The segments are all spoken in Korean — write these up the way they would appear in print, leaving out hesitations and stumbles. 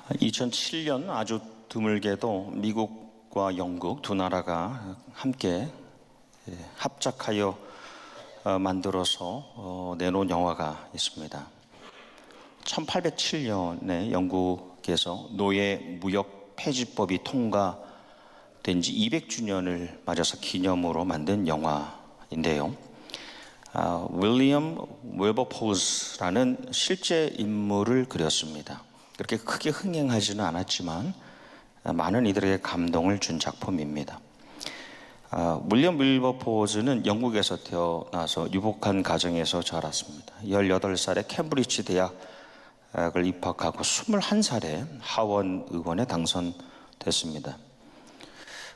2007년 아주 드물게도 미국과 영국 두 나라가 함께 합작하여 만들어서 내놓은 영화가 있습니다. 1807년에 영국에서 노예 무역 폐지법이 통과된 지 200주년을 맞아서 기념으로 만든 영화인데요. 윌리엄 윌버포즈라는 실제 인물을 그렸습니다. 그렇게 크게 흥행하지는 않았지만 많은 이들에게 감동을 준 작품입니다. 윌리엄 윌버포즈는 영국에서 태어나서 유복한 가정에서 자랐습니다. 18살에 캠브리지 대학을 입학하고 21살에 하원 의원에 당선됐습니다.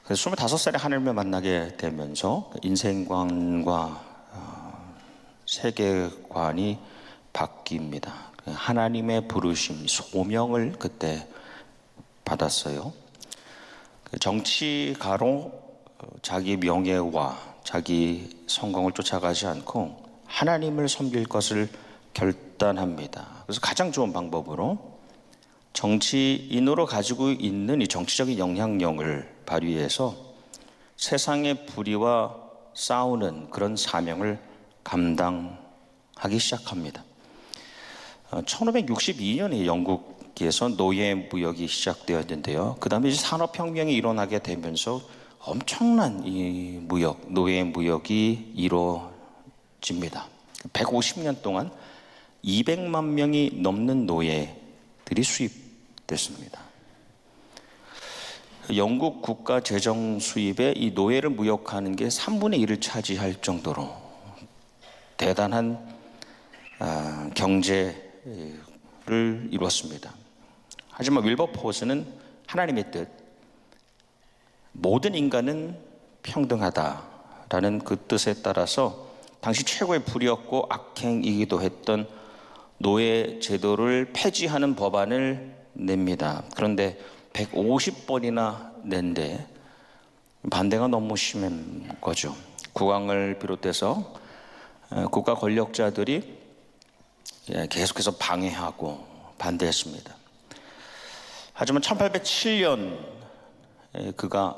그래서 25살에 하나님을 만나게 되면서 인생관과 세계관이 바뀝니다. 하나님의 부르심, 소명을 그때 받았어요. 정치가로 자기 명예와 자기 성공을 쫓아가지 않고 하나님을 섬길 것을 결단합니다. 그래서 가장 좋은 방법으로 정치인으로 가지고 있는 이 정치적인 영향력을 발휘해서 세상의 불의와 싸우는 그런 사명을 감당하기 시작합니다. 1562년에 영국에서 노예 무역이 시작되었는데요. 그 다음에 산업혁명이 일어나게 되면서 엄청난 이 무역, 노예 무역이 이루어집니다. 150년 동안 200만 명이 넘는 노예들이 수입됐습니다. 영국 국가 재정 수입에 이 노예를 무역하는 게 3분의 1을 차지할 정도로 대단한 경제를 이루었습니다. 하지만 윌버포즈는 하나님의 뜻, 모든 인간은 평등하다라는 그 뜻에 따라서 당시 최고의 불이었고 악행이기도 했던 노예 제도를 폐지하는 법안을 냅니다. 그런데 150번이나 낸데 반대가 너무 심한 거죠. 국왕을 비롯해서 국가 권력자들이 계속해서 방해하고 반대했습니다. 하지만 1807년 그가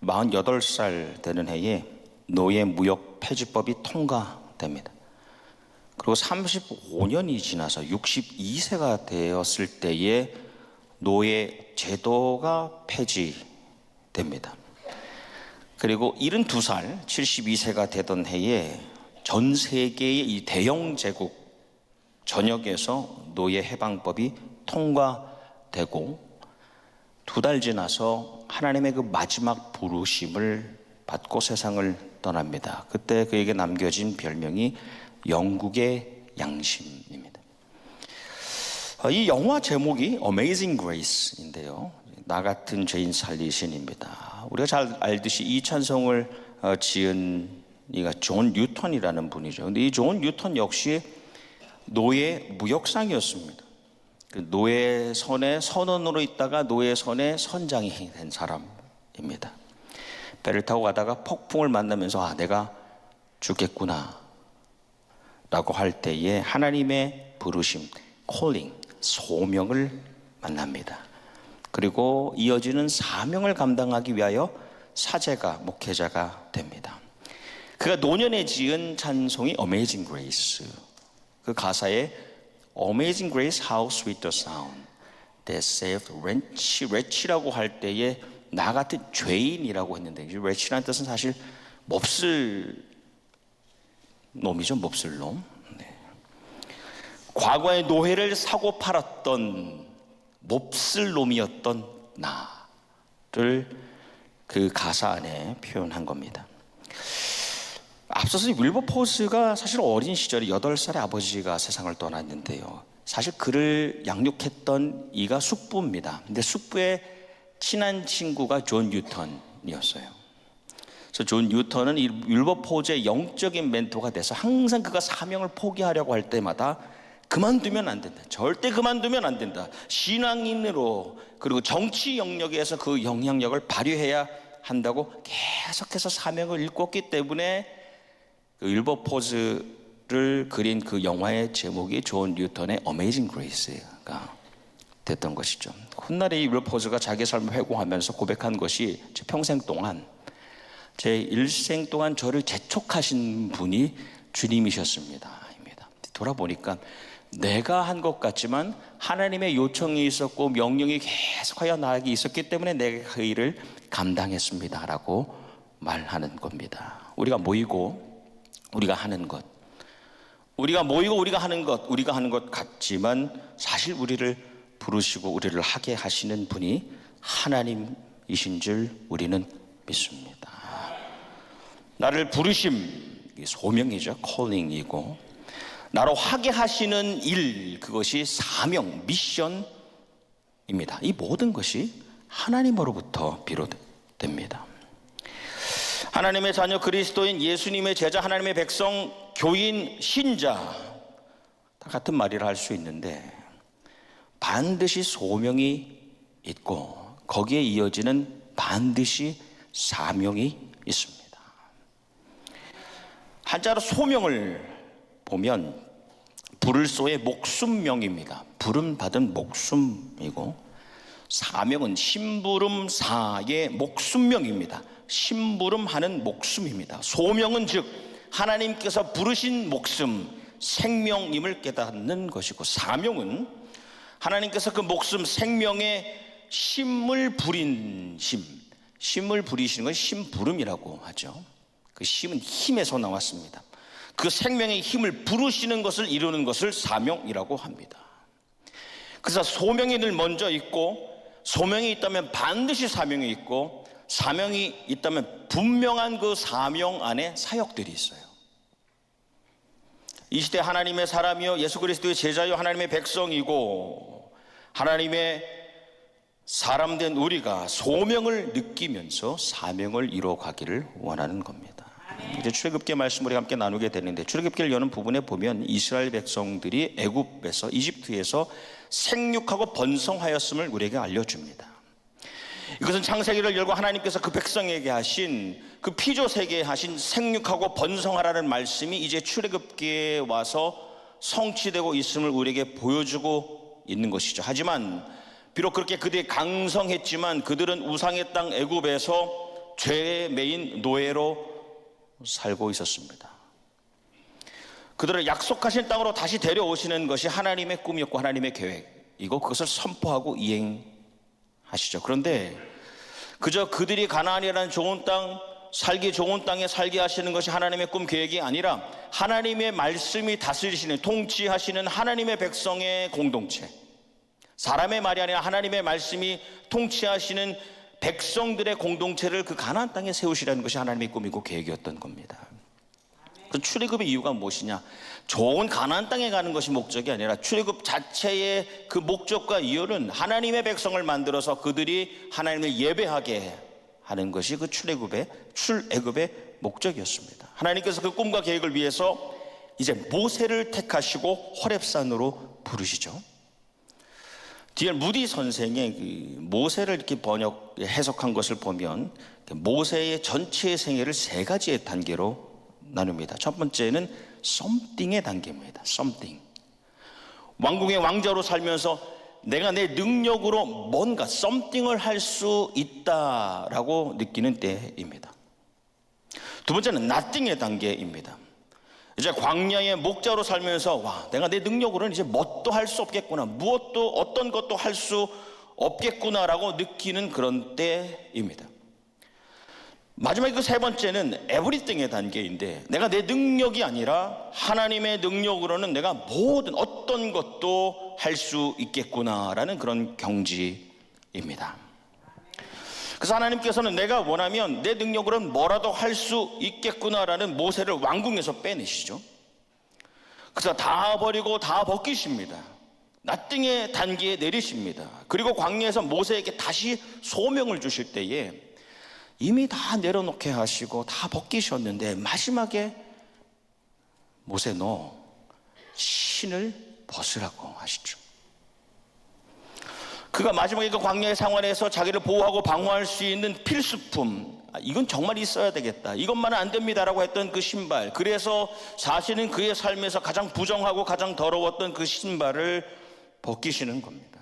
48살 되는 해에 노예 무역 폐지법이 통과됩니다. 그리고 35년이 지나서 62세가 되었을 때에 노예 제도가 폐지됩니다. 그리고 72살, 72세가 되던 해에 전 세계의 이 대영 제국 전역에서 노예 해방법이 통과되고 2달 지나서 하나님의 그 마지막 부르심을 받고 세상을 떠납니다. 그때 그에게 남겨진 별명이 영국의 양심입니다. 이 영화 제목이 Amazing Grace인데요. 나 같은 죄인 살리신입니다. 우리가 잘 알듯이 이 찬송을 지은 이가 존 뉴턴이라는 분이죠. 근데 이 존 뉴턴 역시 노예 무역상이었습니다. 그 노예선의 선원으로 있다가 노예선의 선장이 된 사람입니다. 배를 타고 가다가 폭풍을 만나면서 내가 죽겠구나 라고 할 때에 하나님의 부르심, calling, 소명을 만납니다. 그리고 이어지는 사명을 감당하기 위하여 사제가, 목회자가 됩니다. 그가 노년에 지은 찬송이 Amazing Grace. 그 가사에 Amazing Grace, how sweet the sound that saved wretch라고 할 때에 나 같은 죄인이라고 했는데 wretch라는 뜻은 사실 몹쓸 놈이죠. 몹쓸 놈. 네. 과거의 노예를 사고 팔았던 몹쓸 놈이었던 나를 그 가사 안에 표현한 겁니다. 앞서서 윌버포즈가 사실 어린 시절에 8살에 아버지가 세상을 떠났는데요. 사실 그를 양육했던 이가 숙부입니다. 근데 숙부의 친한 친구가 존 뉴턴이었어요. 그래서 존 뉴턴은 이 윌버포즈의 영적인 멘토가 돼서 항상 그가 사명을 포기하려고 할 때마다 그만두면 안 된다. 절대 그만두면 안 된다. 신앙인으로 그리고 정치 영역에서 그 영향력을 발휘해야 한다고 계속해서 사명을 일궜기 때문에 그 윌버포즈를 그린 그 영화의 제목이 존 뉴턴의 Amazing Grace가 됐던 것이죠. 훗날에 이 윌버포즈가 자기 삶을 회고하면서 고백한 것이 제 평생 동안, 제 일생 동안 저를 재촉하신 분이 주님이셨습니다. 돌아보니까 내가 한 것 같지만 하나님의 요청이 있었고 명령이 계속하여 나에게 있었기 때문에 내가 그 일을 감당했습니다 라고 말하는 겁니다. 우리가 모이고 우리가 하는 것, 우리가 모이고 우리가 하는 것 같지만 사실 우리를 부르시고 우리를 하게 하시는 분이 하나님이신 줄 우리는 믿습니다. 나를 부르심, 소명이죠. calling이고, 나로 하게 하시는 일, 그것이 사명, 미션입니다. 이 모든 것이 하나님으로부터 비롯됩니다. 하나님의 자녀, 그리스도인, 예수님의 제자, 하나님의 백성, 교인, 신자, 다 같은 말이라 할 수 있는데 반드시 소명이 있고 거기에 이어지는 반드시 사명이 있습니다. 한자로 소명을 보면 불을소의 목숨명입니다. 부름받은 목숨이고, 사명은 심부름사의 목숨명입니다. 심부름하는 목숨입니다. 소명은 즉 하나님께서 부르신 목숨, 생명임을 깨닫는 것이고, 사명은 하나님께서 그 목숨, 생명의 심을 부린 심을 부리시는 건 심부름이라고 하죠. 그 심은 힘에서 나왔습니다. 그 생명의 힘을 부르시는 것을 이루는 것을 사명이라고 합니다. 그래서 소명이 늘 먼저 있고, 소명이 있다면 반드시 사명이 있고, 사명이 있다면 분명한 그 사명 안에 사역들이 있어요. 이 시대 하나님의 사람이요 예수 그리스도의 제자요 하나님의 백성이고 하나님의 사람된 우리가 소명을 느끼면서 사명을 이루어가기를 원하는 겁니다. 이제 출애굽기 말씀을 함께 나누게 되는데, 출애굽기를 여는 부분에 보면 이스라엘 백성들이 애굽에서, 이집트에서 생육하고 번성하였음을 우리에게 알려줍니다. 이것은 창세기를 열고 하나님께서 그 백성에게 하신, 그 피조세계에 하신 생육하고 번성하라는 말씀이 이제 출애굽기에 와서 성취되고 있음을 우리에게 보여주고 있는 것이죠. 하지만 비록 그렇게 그들이 강성했지만 그들은 우상의 땅 애굽에서 죄의 매인 노예로 살고 있었습니다. 그들을 약속하신 땅으로 다시 데려오시는 것이 하나님의 꿈이었고 하나님의 계획이고 그것을 선포하고 이행하시죠. 그런데 그저 그들이 가나안이라는 좋은 땅, 살기 좋은 땅에 살게 하시는 것이 하나님의 꿈 계획이 아니라 하나님의 말씀이 다스리시는, 통치하시는 하나님의 백성의 공동체, 사람의 말이 아니라 하나님의 말씀이 통치하시는 백성들의 공동체를 그 가나안 땅에 세우시라는 것이 하나님의 꿈이고 계획이었던 겁니다. 그 출애굽의 이유가 무엇이냐? 좋은 가나안 땅에 가는 것이 목적이 아니라 출애굽 자체의 그 목적과 이유는 하나님의 백성을 만들어서 그들이 하나님을 예배하게 하는 것이 그 출애굽의 목적이었습니다. 하나님께서 그 꿈과 계획을 위해서 이제 모세를 택하시고 호렙산으로 부르시죠. D.L. 무디 선생의 모세를 이렇게 해석한 것을 보면 모세의 전체의 생애를 세 가지의 단계로 나눕니다. 첫 번째는 something의 단계입니다. something. 왕궁의 왕자로 살면서 내가 내 능력으로 뭔가 something을 할 수 있다라고 느끼는 때입니다. 두 번째는 nothing의 단계입니다. 이제 광야의 목자로 살면서 와, 내가 내 능력으로는 이제 뭣도 할 수 없겠구나, 무엇도 어떤 것도 할 수 없겠구나라고 느끼는 그런 때입니다. 마지막에 그 세 번째는 everything의 단계인데, 내가 내 능력이 아니라 하나님의 능력으로는 내가 모든 어떤 것도 할 수 있겠구나라는 그런 경지입니다. 그래서 하나님께서는 내가 원하면 내 능력으로는 뭐라도 할 수 있겠구나라는 모세를 왕궁에서 빼내시죠. 그래서 다 버리고 다 벗기십니다. 나띵의 단계에 내리십니다. 그리고 광야에서 모세에게 다시 소명을 주실 때에 이미 다 내려놓게 하시고 다 벗기셨는데 마지막에 모세 너 신을 벗으라고 하시죠. 그가 마지막에 그 광야의 상황에서 자기를 보호하고 방어할 수 있는 필수품, 이건 정말 있어야 되겠다, 이것만은 안 됩니다라고 했던 그 신발, 그래서 사실은 그의 삶에서 가장 부정하고 가장 더러웠던 그 신발을 벗기시는 겁니다.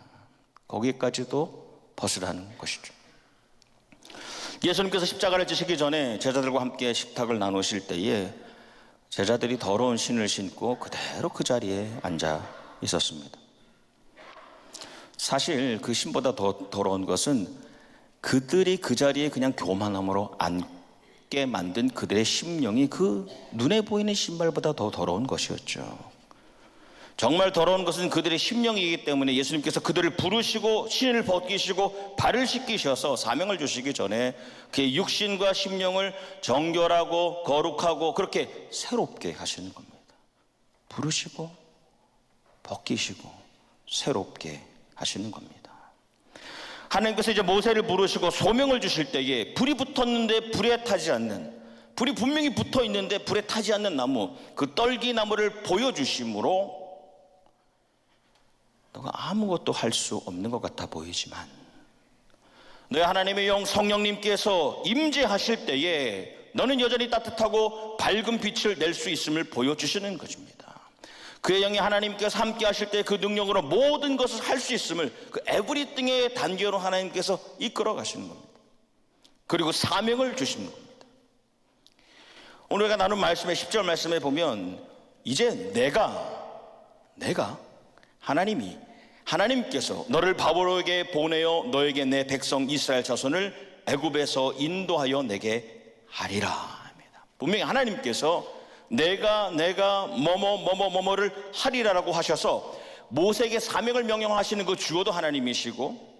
거기까지도 벗으라는 것이죠. 예수님께서 십자가를 지시기 전에 제자들과 함께 식탁을 나누실 때에 제자들이 더러운 신을 신고 그대로 그 자리에 앉아 있었습니다. 사실 그 신보다 더 더러운 것은 그들이 그 자리에 그냥 교만함으로 앉게 만든 그들의 심령이 그 눈에 보이는 신발보다 더 더러운 것이었죠. 정말 더러운 것은 그들의 심령이기 때문에 예수님께서 그들을 부르시고 신을 벗기시고 발을 씻기셔서 사명을 주시기 전에 그의 육신과 심령을 정결하고 거룩하고 그렇게 새롭게 하시는 겁니다. 부르시고 벗기시고 새롭게 하시는 겁니다. 하나님께서 이제 모세를 부르시고 소명을 주실 때에 불이 붙었는데 불에 타지 않는, 불이 분명히 붙어 있는데 불에 타지 않는 나무, 그 떨기 나무를 보여주심으로 너가 아무것도 할 수 없는 것 같아 보이지만 너희 하나님의 영 성령님께서 임재하실 때에 너는 여전히 따뜻하고 밝은 빛을 낼 수 있음을 보여주시는 것입니다. 그의 영이 하나님께서 함께 하실 때 그 능력으로 모든 것을 할 수 있음을, 그 에브리띵의 단계로 하나님께서 이끌어 가시는 겁니다. 그리고 사명을 주시는 겁니다. 오늘 우리가 나눈 말씀의 10절 말씀에 보면 이제 내가 하나님께서 너를 바로에게 보내어 너에게 내 백성 이스라엘 자손을 애굽에서 인도하여 내게 하리라 합니다. 분명히 하나님께서 내가 뭐뭐를 하리라라고 하셔서 모세에게 사명을 명령하시는 그 주어도 하나님이시고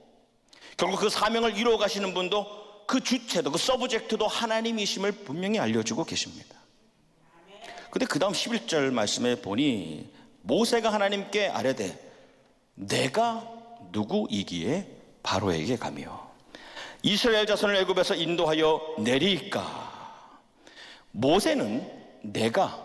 결국 그 사명을 이루어 가시는 분도 그 주체도, 그 서브젝트도 하나님이심을 분명히 알려주고 계십니다. 근데 그 다음 11절 말씀에 보니 모세가 하나님께 아뢰되 내가 누구이기에 바로에게 가며 이스라엘 자손을 애굽에서 인도하여 내리까. 모세는 내가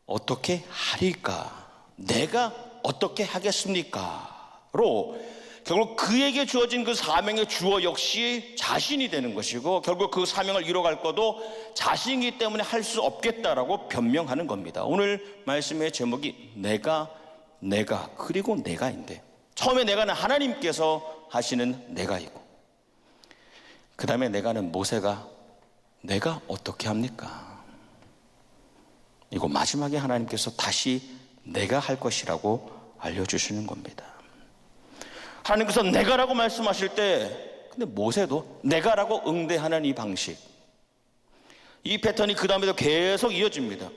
어떻게 하리까, 내가 어떻게 하겠습니까? 로 결국 그에게 주어진 그 사명의 주어 역시 자신이 되는 것이고 결국 그 사명을 이뤄갈 것도 자신이기 때문에 할 수 없겠다라고 변명하는 겁니다. 오늘 말씀의 제목이 내가 그리고 내가인데, 처음에 내가는 하나님께서 하시는 내가이고 그 다음에 내가는 모세가 내가 어떻게 합니까? 이거 마지막에 하나님께서 다시 내가 할 것이라고 알려주시는 겁니다. 하나님께서 내가라고 말씀하실 때 근데 모세도 내가라고 응대하는 이 방식, 이 패턴이 그 다음에도 계속 이어집니다.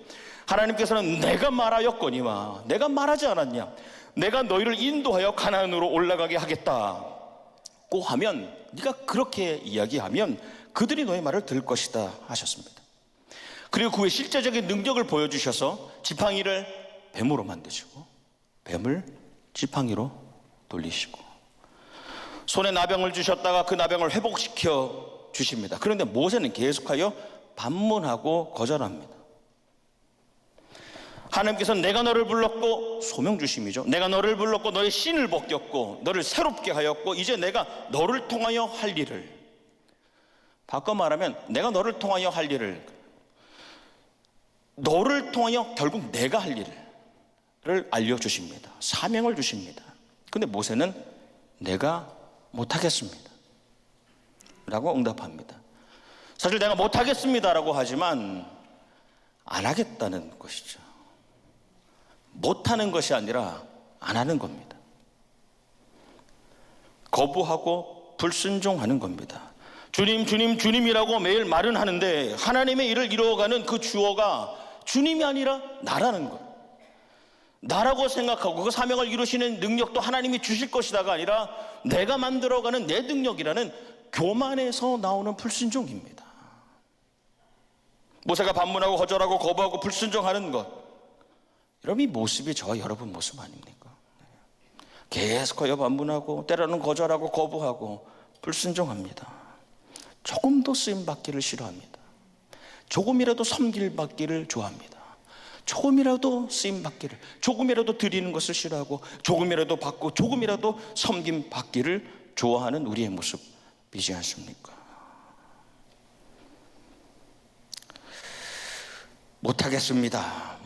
하나님께서는 내가 말하였거니와, 내가 말하지 않았냐, 내가 너희를 인도하여 가나안으로 올라가게 하겠다고 하면, 네가 그렇게 이야기하면 그들이 너의 말을 들을 것이다 하셨습니다. 그리고 그 후에 실제적인 능력을 보여주셔서 지팡이를 뱀으로 만드시고 뱀을 지팡이로 돌리시고 손에 나병을 주셨다가 그 나병을 회복시켜 주십니다. 그런데 모세는 계속하여 반문하고 거절합니다. 하나님께서는 내가 너를 불렀고, 소명 주심이죠. 내가 너를 불렀고 너의 신을 벗겼고 너를 새롭게 하였고 이제 내가 너를 통하여 할 일을, 바꿔 말하면 내가 너를 통하여 할 일을, 너를 통하여 결국 내가 할 일을 알려주십니다. 사명을 주십니다. 근데 모세는 내가 못하겠습니다 라고 응답합니다. 사실 내가 못하겠습니다 라고 하지만 안 하겠다는 것이죠. 못하는 것이 아니라 안 하는 겁니다. 거부하고 불순종하는 겁니다. 주님이라고 매일 말은 하는데 하나님의 일을 이루어가는 그 주어가 주님이 아니라 나라는 것, 나라고 생각하고 그 사명을 이루시는 능력도 하나님이 주실 것이다가 아니라 내가 만들어가는 내 능력이라는 교만에서 나오는 불순종입니다. 모세가 반문하고 거절하고 거부하고 불순종하는 것, 여러분 이 모습이 저와 여러분 모습 아닙니까? 계속하여 반문하고 때로는 거절하고 거부하고 불순종합니다. 조금도 쓰임받기를 싫어합니다. 조금이라도 섬길받기를 좋아합니다. 조금이라도 쓰임받기를, 조금이라도 드리는 것을 싫어하고 조금이라도 받고 조금이라도 섬김받기를 좋아하는 우리의 모습이지 않습니까? 못하겠습니다.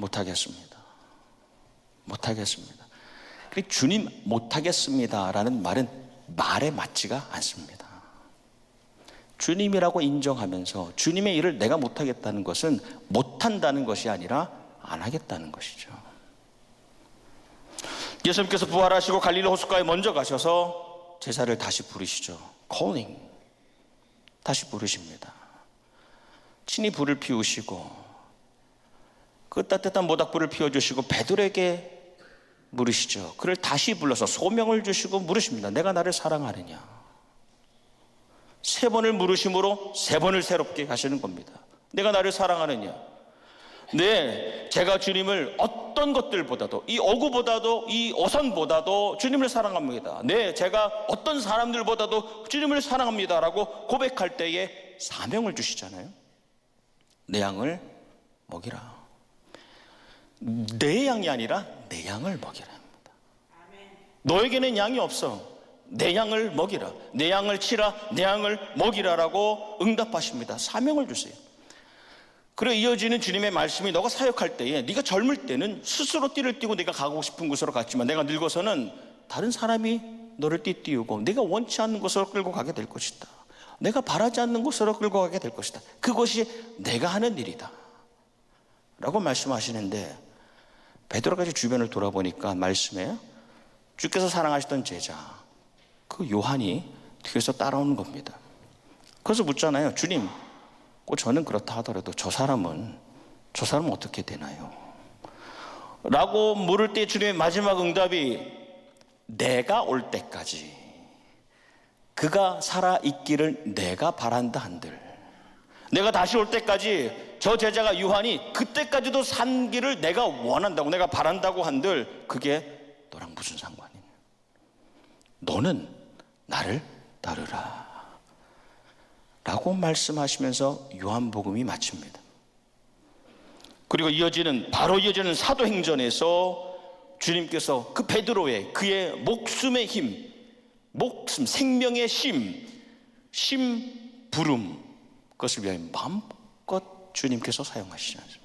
그래, 주님 못하겠습니다라는 말은 말에 맞지가 않습니다. 주님이라고 인정하면서 주님의 일을 내가 못하겠다는 것은 못한다는 것이 아니라 안 하겠다는 것이죠. 예수님께서 부활하시고 갈릴리 호숫가에 먼저 가셔서 제자를 다시 부르시죠. calling, 다시 부르십니다. 친히 불을 피우시고 그 따뜻한 모닥불을 피워주시고 베드로에게 물으시죠. 그를 다시 불러서 소명을 주시고 물으십니다. 내가 나를 사랑하느냐? 3번을 물으심으로 3번을 새롭게 하시는 겁니다. 내가 나를 사랑하느냐? 네, 제가 주님을 어떤 것들보다도, 이 어구보다도, 이 어선보다도 주님을 사랑합니다. 네, 제가 어떤 사람들보다도 주님을 사랑합니다 라고 고백할 때에 사명을 주시잖아요. 내 양을 먹이라. 내 양이 아니라 내 양을 먹이라 합니다. 너에게는 양이 없어. 내 양을 먹이라. 내 양을 치라. 내 양을 먹이라라고 응답하십니다. 사명을 주세요. 그래 이어지는 주님의 말씀이 너가 사역할 때에 네가 젊을 때는 스스로 띠를 띠고 네가 가고 싶은 곳으로 갔지만 내가 늙어서는 다른 사람이 너를 띠띠우고 네가 원치 않는 곳으로 끌고 가게 될 것이다. 내가 바라지 않는 곳으로 끌고 가게 될 것이다. 그것이 내가 하는 일이다 라고 말씀하시는데 베드로가 주변을 돌아보니까 말씀에 주께서 사랑하시던 제자 그 요한이 뒤에서 따라오는 겁니다. 그래서 묻잖아요. 주님, 저는 그렇다 하더라도 저 사람은 어떻게 되나요? 라고 물을 때 주님의 마지막 응답이 내가 올 때까지 그가 살아있기를 내가 바란다 한들, 내가 다시 올 때까지 저 제자가 요한이 그때까지도 산기를 내가 원한다고, 내가 바란다고 한들 그게 너랑 무슨 상관이냐? 너는 나를 따르라 라고 말씀하시면서 요한복음이 마칩니다. 그리고 바로 이어지는 사도행전에서 주님께서 그 베드로의 그의 목숨의 힘, 생명의 부름, 그것을 위하여 마음껏 주님께서 사용하시지 않습니까?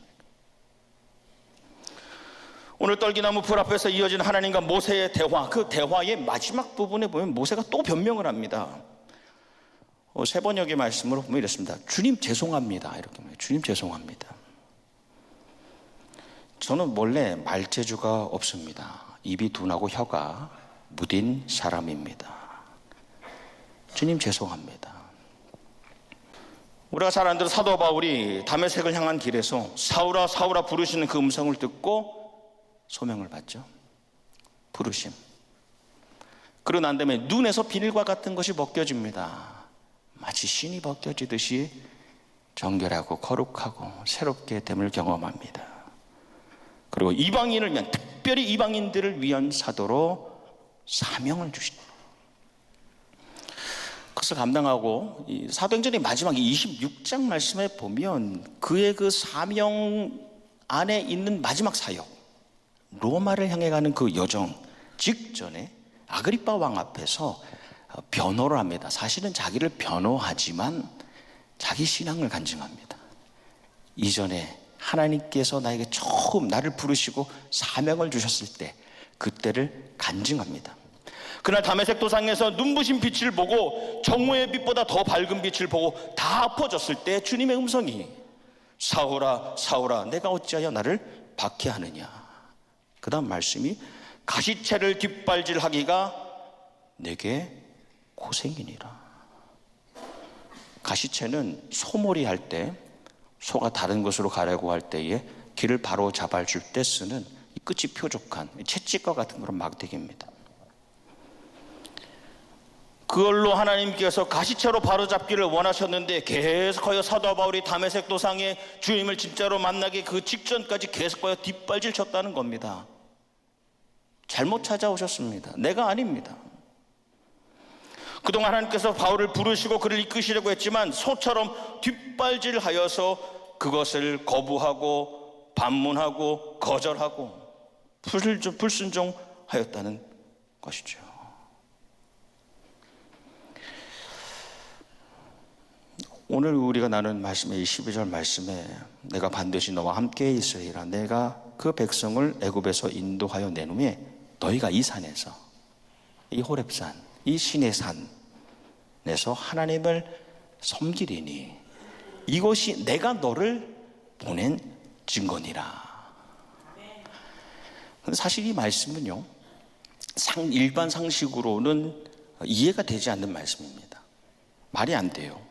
오늘 떨기나무 풀 앞에서 이어진 하나님과 모세의 대화, 그 대화의 마지막 부분에 보면 모세가 또 변명을 합니다. 세 번역의 말씀으로 보면 이렇습니다. 주님 죄송합니다. 이렇게 말해요. 주님 죄송합니다. 저는 원래 말재주가 없습니다. 입이 둔하고 혀가 무딘 사람입니다. 주님 죄송합니다. 우리가 잘 아는 사도 바울이 다메섹을 향한 길에서 사울아 사울아 부르시는 그 음성을 듣고 소명을 받죠. 부르심. 그러고 난 다음에 눈에서 비닐과 같은 것이 벗겨집니다. 마치 신이 벗겨지듯이 정결하고 거룩하고 새롭게 됨을 경험합니다. 그리고 이방인을 위한, 특별히 이방인들을 위한 사도로 사명을 주십니다. 그것을 감당하고 이 사도행전의 마지막 26장 말씀에 보면 그의 그 사명 안에 있는 마지막 사역, 로마를 향해 가는 그 여정 직전에 아그리빠 왕 앞에서 변호를 합니다. 사실은 자기를 변호하지만 자기 신앙을 간증합니다. 이전에 하나님께서 나에게 처음 나를 부르시고 사명을 주셨을 때 그때를 간증합니다. 그날 다메섹 도상에서 눈부신 빛을 보고 정오의 빛보다 더 밝은 빛을 보고 다 엎어졌을 때 주님의 음성이 사울아 사울아 내가 어찌하여 나를 박해하느냐. 그 다음 말씀이 가시채를 뒷발질하기가 내게 고생이니라. 가시채는 소몰이 할 때, 소가 다른 곳으로 가려고 할 때에 길을 바로 잡아줄 때 쓰는 끝이 뾰족한 채찍과 같은 그런 막대기입니다. 그걸로 하나님께서 가시채로 바로잡기를 원하셨는데 계속하여 사도 바울이 다메섹 도상에 주님을 진짜로 만나기 그 직전까지 계속하여 뒷발질 쳤다는 겁니다. 잘못 찾아오셨습니다. 내가 아닙니다. 그동안 하나님께서 바울을 부르시고 그를 이끄시려고 했지만 소처럼 뒷발질하여서 그것을 거부하고 반문하고 거절하고 불순종하였다는 것이죠. 오늘 우리가 나눈 말씀의 12절 말씀에 내가 반드시 너와 함께 있으리라. 내가 그 백성을 애굽에서 인도하여 낸 후에 너희가 이 산에서, 이 호렙산, 이 신의 산에서 하나님을 섬기리니 이것이 내가 너를 보낸 증거니라. 사실 이 말씀은요, 일반 상식으로는 이해가 되지 않는 말씀입니다. 말이 안 돼요.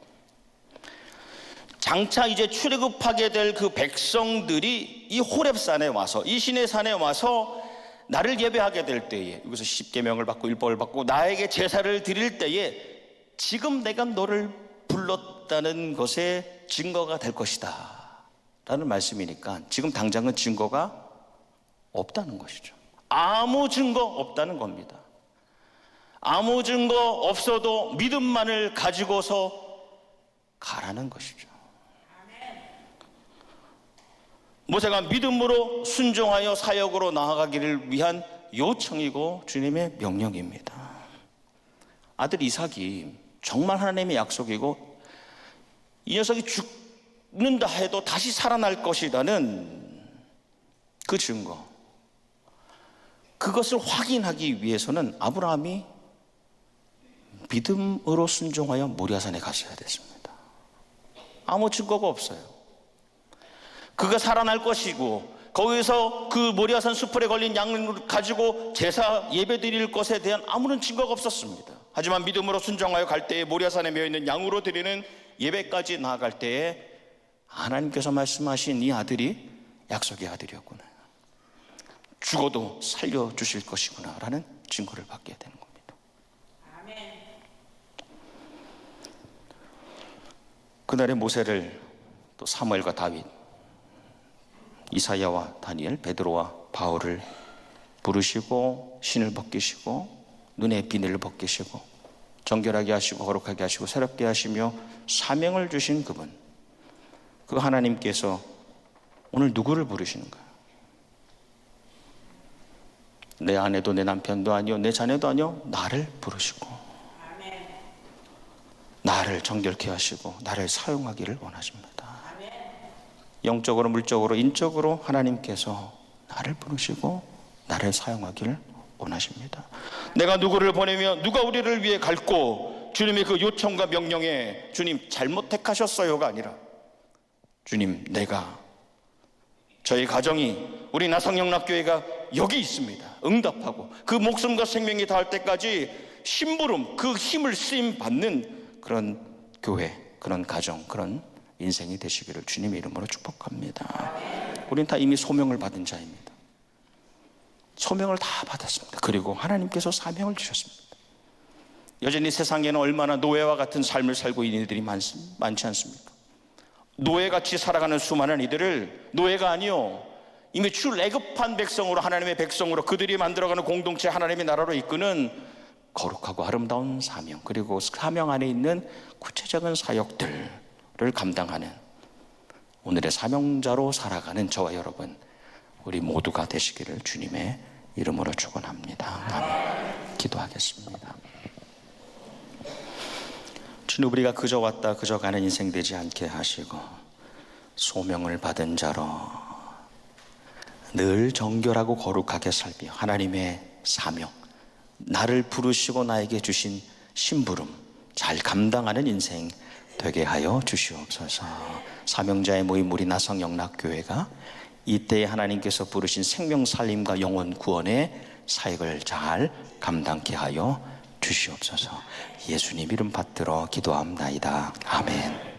장차 이제 출애굽하게 될 그 백성들이 이 호렙산에 와서, 이 신의 산에 와서 나를 예배하게 될 때에, 여기서 십계명을 받고 율법을 받고 나에게 제사를 드릴 때에 지금 내가 너를 불렀다는 것에 증거가 될 것이다 라는 말씀이니까, 지금 당장은 증거가 없다는 것이죠. 아무 증거 없다는 겁니다. 아무 증거 없어도 믿음만을 가지고서 가라는 것이죠. 모세가 믿음으로 순종하여 사역으로 나아가기를 위한 요청이고 주님의 명령입니다. 아들 이삭이 정말 하나님의 약속이고 이 녀석이 죽는다 해도 다시 살아날 것이라는 그 증거, 그것을 확인하기 위해서는 아브라함이 믿음으로 순종하여 모리아산에 갔어야 됐습니다. 아무 증거가 없어요. 그가 살아날 것이고 거기서 그 모리아산 수풀에 걸린 양을 가지고 제사 예배 드릴 것에 대한 아무런 증거가 없었습니다. 하지만 믿음으로 순종하여 갈 때에 모리아산에 메어있는 양으로 드리는 예배까지 나아갈 때에 하나님께서 말씀하신 이 아들이 약속의 아들이었구나, 죽어도 살려주실 것이구나 라는 증거를 받게 되는 겁니다. 그날의 모세를 또 사무엘과 다윗, 이사야와 다니엘, 베드로와 바울을 부르시고 신을 벗기시고 눈에 비늘을 벗기시고 정결하게 하시고 거룩하게 하시고 새롭게 하시며 사명을 주신 그분, 그 하나님께서 오늘 누구를 부르시는가요? 내 아내도 내 남편도 아니요 내 자녀도 아니요 나를 부르시고 나를 정결케 하시고 나를 사용하기를 원하십니다. 영적으로, 물적으로, 인적으로 하나님께서 나를 부르시고 나를 사용하기를 원하십니다. 내가 누구를 보내며 누가 우리를 위해 갈고, 주님의 그 요청과 명령에 주님 잘못 택하셨어요가 아니라 주님, 내가, 저희 가정이, 우리 나성영락교회가 여기 있습니다. 응답하고 그 목숨과 생명이 닿을 때까지 심부름, 그 힘을 쓰임 받는 그런 교회, 그런 가정, 그런 인생이 되시기를 주님의 이름으로 축복합니다. 우리는 다 이미 소명을 받은 자입니다. 소명을 다 받았습니다. 그리고 하나님께서 사명을 주셨습니다. 여전히 세상에는 얼마나 노예와 같은 삶을 살고 있는 이들이 많지 않습니까? 노예같이 살아가는 수많은 이들을, 노예가 아니요 이미 출애굽한 백성으로, 하나님의 백성으로 그들이 만들어가는 공동체, 하나님의 나라로 이끄는 거룩하고 아름다운 사명, 그리고 사명 안에 있는 구체적인 사역들을 감당하는 오늘의 사명자로 살아가는 저와 여러분, 우리 모두가 되시기를 주님의 이름으로 축원합니다. 아멘. 기도하겠습니다. 주님, 우리가 그저 왔다 그저 가는 인생 되지 않게 하시고 소명을 받은 자로 늘 정결하고 거룩하게 살며 하나님의 사명, 나를 부르시고 나에게 주신 심부름 잘 감당하는 인생 되게 하여 주시옵소서. 사명자의 모임 우리 나성영락교회가 이때에 하나님께서 부르신 생명 살림과 영혼 구원의 사역을 잘 감당케 하여 주시옵소서. 예수님 이름 받들어 기도합나이다. 아멘.